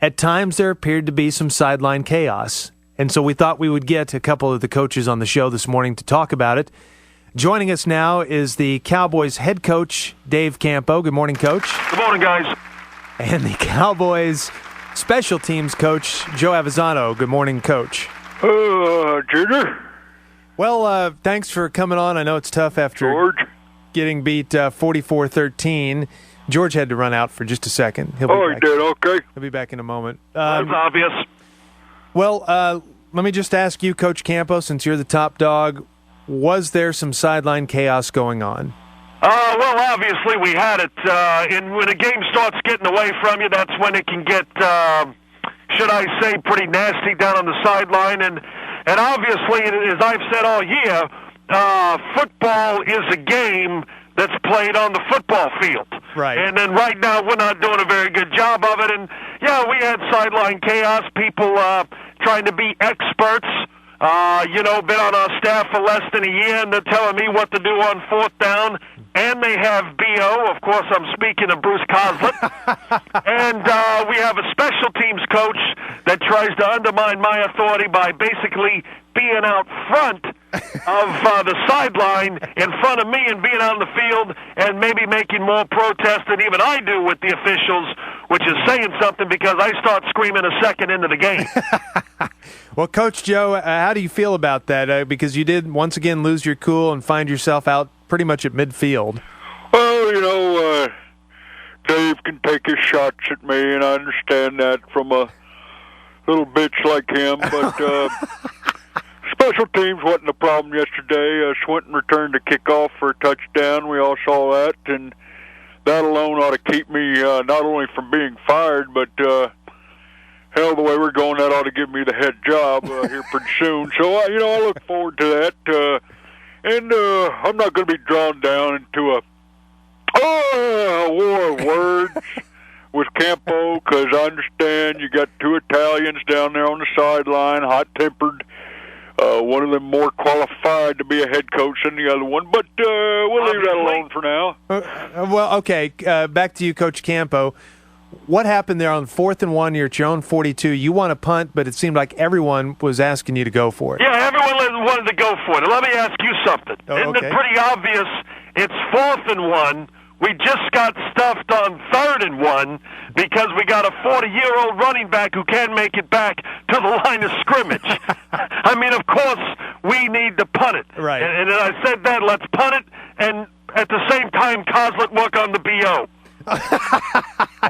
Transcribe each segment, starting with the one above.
at times there appeared to be some sideline chaos. And so we thought we would get a couple of the coaches on the show this morning to talk about it. Joining us now is the Cowboys head coach, Dave Campo. Good morning, Coach. Good morning, guys. And the Cowboys special teams coach, Joe Avezzano. Good morning, Coach. Junior. Well, thanks for coming on. I know it's tough after George. getting beat 44-13. George had to run out for just a second. He'll be Oh, he back. did. Okay. He'll be back in a moment. That's obvious. Well, let me just ask you, Coach Campo, since you're the top dog, was there some sideline chaos going on? Well, obviously we had it. And when a game starts getting away from you, that's when it can get, should I say, pretty nasty down on the sideline. And obviously, as I've said all year, football is a game that's played on the football field. Right. And then right now we're not doing a very good job of it. And, yeah, we had sideline chaos, people trying to be experts. Been on our staff for less than a year, and they're telling me what to do on fourth down. And they have B.O. Of course, I'm speaking of Bruce Coslett. And we have a special teams coach that tries to undermine my authority by basically being out front of the sideline in front of me and being out in the field and maybe making more protest than even I do with the officials, which is saying something because I start screaming a second into the game. Well, Coach Joe, how do you feel about that? Because you did once again lose your cool and find yourself out pretty much at midfield. Well, Dave can take his shots at me, and I understand that from a little bitch like him, but special teams wasn't a problem yesterday. Swinton returned a kickoff for a touchdown. We all saw that, and that alone ought to keep me not only from being fired, but hell, the way we're going, that ought to give me the head job here pretty soon. So, I look forward to that. And I'm not going to be drawn down into a war of words with Campo, because I understand you got two Italians down there on the sideline, hot-tempered. One of them more qualified to be a head coach than the other one, but we'll leave that alone for now. Well, okay, back to you, Coach Campo. What happened there on 4th and 1? You're at your own 42. You want to punt, but it seemed like everyone was asking you to go for it. Yeah, everyone wanted to go for it. Let me ask you something. Isn't it pretty obvious it's 4th and 1? We just got stuffed on 3rd and 1 because we got a 40-year-old running back who can't make it back to the line of scrimmage. I mean, of course, we need to punt it. Right. And I said that, let's punt it, and at the same time, Coslett work on the B.O.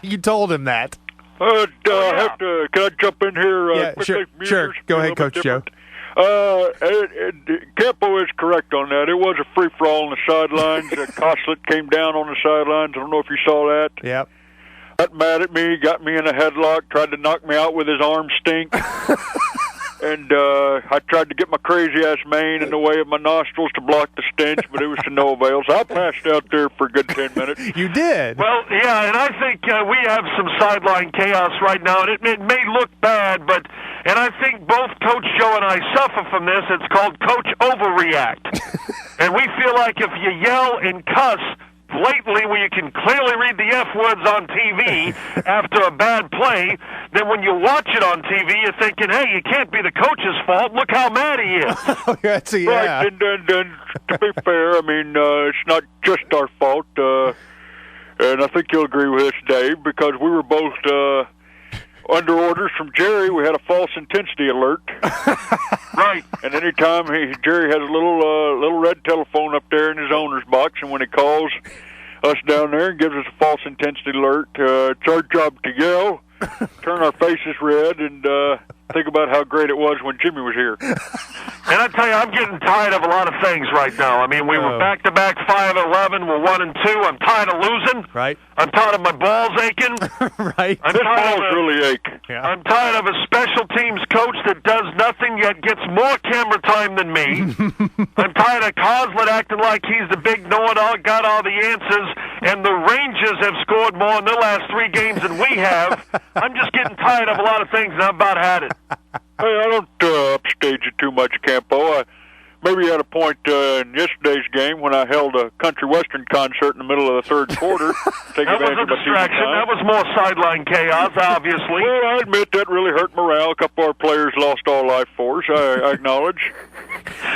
You told him that. Can I jump in here? Yeah, quickly? sure. Go ahead, Coach Joe. Campo is correct on that. It was a free-for-all on the sidelines. Coslett came down on the sidelines. I don't know if you saw that. Yep. Got mad at me, got me in a headlock, tried to knock me out with his arm stink. And I tried to get my crazy-ass mane in the way of my nostrils to block the stench, but it was to no avail. So I passed out there for a good 10 minutes. You did? Well, yeah, and I think we have some sideline chaos right now, and it may look bad, and I think both Coach Joe and I suffer from this. It's called Coach Overreact. And we feel like if you yell and cuss blatantly where you can clearly read the F words on TV after a bad play, then when you watch it on TV, you're thinking, hey, it can't be the coach's fault. Look how mad he is. Right, and to be fair, I mean, it's not just our fault, and I think you'll agree with this, Dave, because we were both under orders from Jerry. We had a false intensity alert. Right. And anytime Jerry has a little red telephone up there in his owner's box, and when he calls us down there and gives us a false intensity alert, it's our job to yell, turn our faces red, and think about how great it was when Jimmy was here. And I tell you, I'm getting tired of a lot of things right now. I mean, we were back-to-back 5-11. We're 1-2. I'm tired of losing. Right. I'm tired of my balls aching. Right. This balls really ache. Yeah. I'm tired of a special teams coach that does nothing yet gets more camera time than me. I'm tired of Coslett acting like he's the big know-it-all, got all the answers, and the Rangers have scored more in their last 3 games than we have. I'm just getting tired of a lot of things, and I've about had it. Hey, I don't upstage it too much, Campo. maybe you had a point in yesterday's game when I held a country western concert in the middle of the third quarter. That was a distraction. That was more sideline chaos, obviously. Well, I admit that really hurt morale. A couple of our players lost all life force. I acknowledge.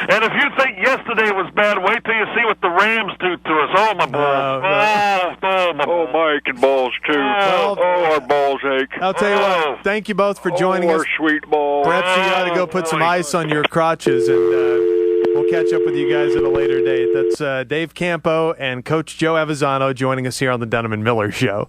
And if you think yesterday was bad, wait till you see what the Rams do to us. Oh, my balls. Oh, my aching balls, too. Our balls ache. I'll tell you what. Thank you both for joining us. Our sweet balls. Perhaps you got to go put some ice on your crotches, and we'll catch up with you guys at a later date. That's Dave Campo and Coach Joe Avezzano joining us here on the Dunham and Miller Show.